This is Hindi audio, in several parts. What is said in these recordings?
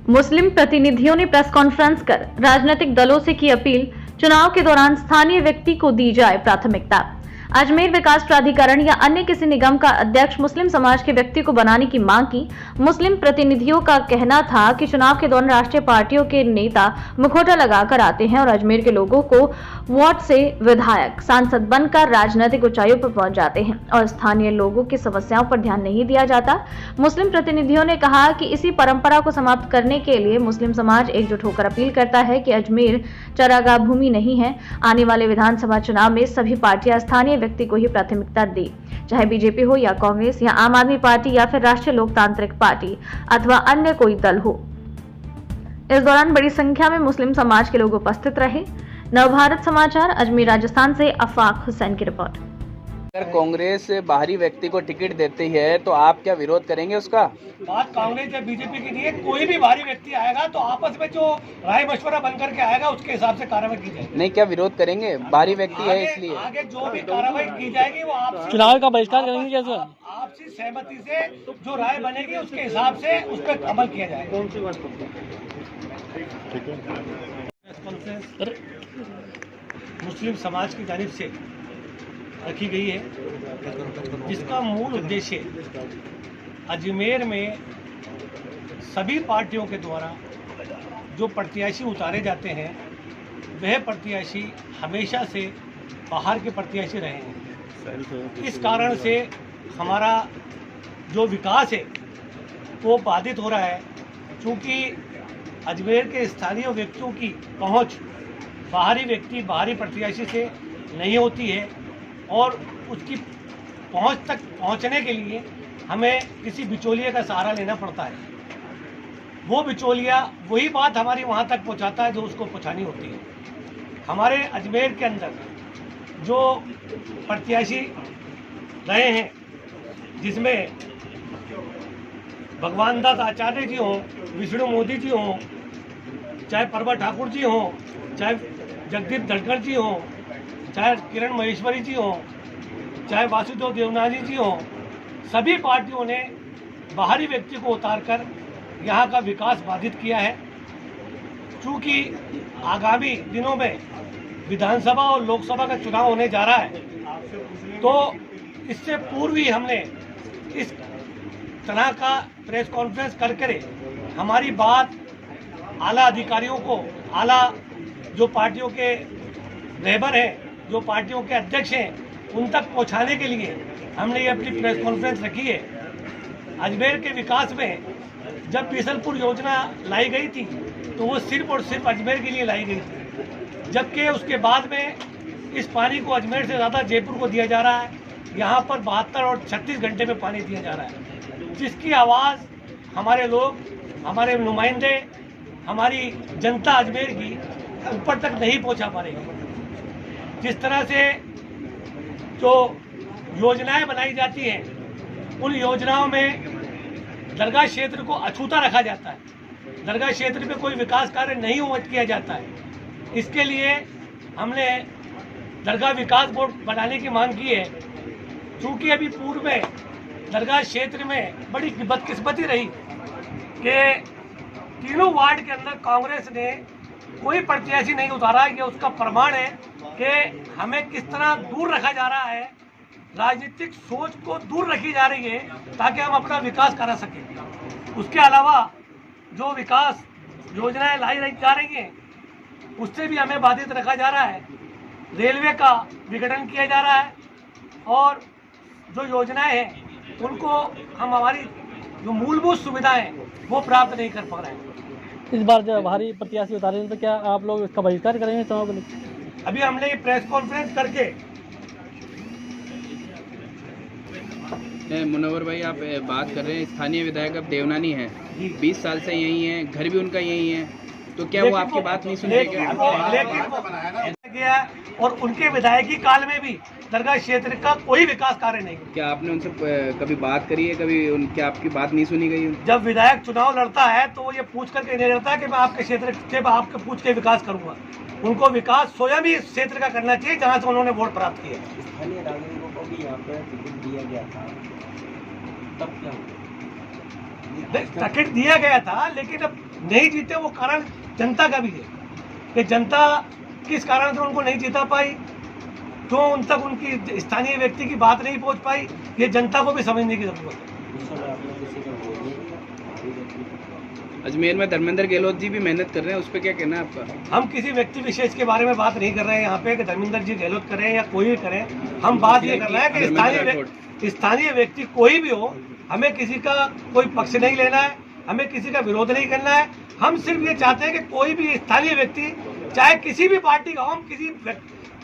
मुस्लिम प्रतिनिधियों ने प्रेस कॉन्फ्रेंस कर राजनीतिक दलों से की अपील, चुनाव के दौरान स्थानीय व्यक्ति को दी जाए प्राथमिकता। अजमेर विकास प्राधिकरण या अन्य किसी निगम का अध्यक्ष मुस्लिम समाज के व्यक्ति को बनाने की मांग की। मुस्लिम प्रतिनिधियों का कहना था कि चुनाव के दौरान राष्ट्रीय पार्टियों के नेता मुखौटा लगाकर आते हैं और अजमेर के लोगों को वोट से विधायक, सांसद बनकर राजनीतिक ऊंचाइयों पर पहुंच जाते हैं और स्थानीय लोगों की समस्याओं पर ध्यान नहीं दिया जाता। मुस्लिम प्रतिनिधियों ने कहा कि इसी परंपरा को समाप्त करने के लिए मुस्लिम समाज एकजुट होकर अपील करता है कि अजमेर चरागाह भूमि नहीं है। आने वाले विधानसभा चुनाव में सभी पार्टियां स्थानीय व्यक्ति को ही प्राथमिकता दे, चाहे बीजेपी हो या कांग्रेस या आम आदमी पार्टी या फिर राष्ट्रीय लोकतांत्रिक पार्टी अथवा अन्य कोई दल हो। इस दौरान बड़ी संख्या में मुस्लिम समाज के लोग उपस्थित रहे। नवभारत समाचार अजमेर राजस्थान से आफाक हुसैन की रिपोर्ट। अगर कांग्रेस बाहरी व्यक्ति को टिकट देती है तो आप क्या विरोध करेंगे उसका? बात कांग्रेस या बीजेपी की नहीं है। कोई भी बाहरी व्यक्ति आएगा तो आपस में जो राय मशवरा बन करके आएगा उसके हिसाब से कार्रवाई की जाएगी। नहीं, क्या विरोध करेंगे? बाहरी व्यक्ति है इसलिए आगे जो भी कार्रवाई की जाएगी वो आप चुनाव का बहिष्कार करेंगे कैसे? आपसी सहमति से जो राय बनेगी उसके हिसाब से उस पर अमल किया जाएगा। कौन सी बात? मुस्लिम समाज की जानिब से रखी गई है, जिसका मूल उद्देश्य अजमेर में सभी पार्टियों के द्वारा जो प्रत्याशी उतारे जाते हैं वह प्रत्याशी हमेशा से बाहर के प्रत्याशी रहे हैं। इस कारण से हमारा जो विकास है वो बाधित हो रहा है, क्योंकि अजमेर के स्थानीय व्यक्तियों की पहुंच बाहरी व्यक्ति, बाहरी प्रत्याशी से नहीं होती है और उसकी पहुंच तक पहुंचने के लिए हमें किसी बिचौलिए का सहारा लेना पड़ता है। वो बिचौलिया वही बात हमारी वहां तक पहुंचाता है जो उसको पहुंचानी होती है। हमारे अजमेर के अंदर जो प्रत्याशी रहे हैं, जिसमें भगवान दास आचार्य जी हों, विष्णु मोदी जी हों, चाहे प्रभा ठाकुर जी हों, चाहे जगदीप धनखड़ जी हों, चाहे किरण महेश्वरी जी हों, चाहे वासुदेव देवनानी जी हों, सभी पार्टियों ने बाहरी व्यक्ति को उतारकर यहाँ का विकास बाधित किया है। चूँकि आगामी दिनों में विधानसभा और लोकसभा का चुनाव होने जा रहा है, तो इससे पूर्व ही हमने इस तरह का प्रेस कॉन्फ्रेंस करके हमारी बात आला अधिकारियों को, आला जो पार्टियों के रहबर हैं, जो पार्टियों के अध्यक्ष हैं, उन तक पहुंचाने के लिए हमने ये अपनी प्रेस कॉन्फ्रेंस रखी है। अजमेर के विकास में जब बीसलपुर योजना लाई गई थी तो वो सिर्फ और सिर्फ अजमेर के लिए लाई गई थी, जबकि उसके बाद में इस पानी को अजमेर से ज़्यादा जयपुर को दिया जा रहा है। यहाँ पर 72 और 36 घंटे में पानी दिया जा रहा है, जिसकी आवाज़ हमारे लोग, हमारे नुमाइंदे, हमारी जनता अजमेर की ऊपर तक नहीं पहुँचा पा रही है। जिस तरह से जो योजनाएं बनाई जाती हैं, उन योजनाओं में दरगाह क्षेत्र को अछूता रखा जाता है। दरगाह क्षेत्र में कोई विकास कार्य नहीं किया जाता है। इसके लिए हमने दरगाह विकास बोर्ड बनाने की मांग की है। चूँकि अभी पूर्व में दरगाह क्षेत्र में बड़ी बदकिस्मती रही कि तीनों वार्ड के अंदर कांग्रेस ने कोई प्रत्याशी नहीं उतारा। ये उसका प्रमाण है कि हमें किस तरह दूर रखा जा रहा है, राजनीतिक सोच को दूर रखी जा रही है ताकि हम अपना विकास करा सकें। उसके अलावा जो विकास योजनाएं लाई जा रही हैं उससे भी हमें बाधित रखा जा रहा है। रेलवे का विघटन किया जा रहा है और जो योजनाएं हैं उनको हम, हमारी जो मूलभूत सुविधाएं वो प्राप्त नहीं कर पा रहे हैं। इस बार जब बाहरी प्रत्याशी उतारे तो क्या आप लोग इसका बहिष्कार करेंगे चुनाव को लेकर? अभी हमने ये प्रेस कॉन्फ्रेंस करके। मुनव्वर भाई, आप बात कर रहे हैं स्थानीय विधायक अब देवनानी हैं, 20 साल से यही हैं, घर भी उनका यही है, तो क्या वो आपकी बात नहीं सुनेंगे? गया और उनके विधायकी काल में भी दरगाह क्षेत्र का कोई विकास कार्य नहीं। क्या आपने उनसे कभी बात करी है? कभी क्या आपकी बात नहीं सुनी गई? जब विधायक चुनाव लड़ता है तो वो ये पूछ करके नहीं लड़ता कि मैं आपके क्षेत्र से आपके पूछ के विकास करूंगा। उनको विकास स्वयं ही इस क्षेत्र का करना चाहिए जहाँ से उन्होंने वोट प्राप्त किया। स्थानीय नागरिकों को भी यहाँ पे टिकट दिया गया था, तब क्या टिकट दिया गया था, लेकिन अब नहीं जीते वो कारण जनता का भी है कि जनता किस कारण से उनको नहीं जीता पाई, क्यों उन तक उनकी स्थानीय व्यक्ति की बात नहीं पहुंच पाई, ये जनता को भी समझने की जरूरत है। अजमेर में धर्मेंद्र गहलोत जी भी मेहनत कर रहे हैं, उस पर क्या कहना है आपका? हम किसी व्यक्ति विशेष के बारे में बात नहीं कर रहे हैं यहाँ पे कि धर्मेंद्र जी गहलोत करें या कोई भी करें। हम बात ये कर रहे हैं कि स्थानीय व्यक्ति कोई भी हो, हमें किसी का कोई पक्ष नहीं लेना है, हमें किसी का विरोध नहीं करना है। हम सिर्फ ये चाहते हैं कि कोई भी स्थानीय व्यक्ति, चाहे किसी भी पार्टी का हो, हम किसी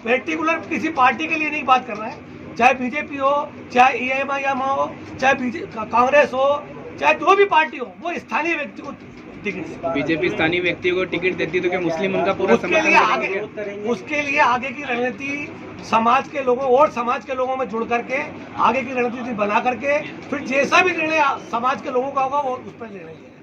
पर्टिकुलर किसी पार्टी के लिए नहीं बात कर रहे हैं, चाहे बीजेपी हो, चाहे EMIM हो, चाहे कांग्रेस हो, चाहे जो भी पार्टी हो, वो स्थानीय व्यक्ति को टिकट। बीजेपी स्थानीय व्यक्ति को टिकट देती तो क्या मुस्लिम उनका पूरा उसके लिए आगे की रणनीति समाज के लोगों और समाज के लोगों में जुड़ करके आगे की रणनीति बना करके फिर जैसा भी निर्णय समाज के लोगों का होगा वो उस पर निर्णय है।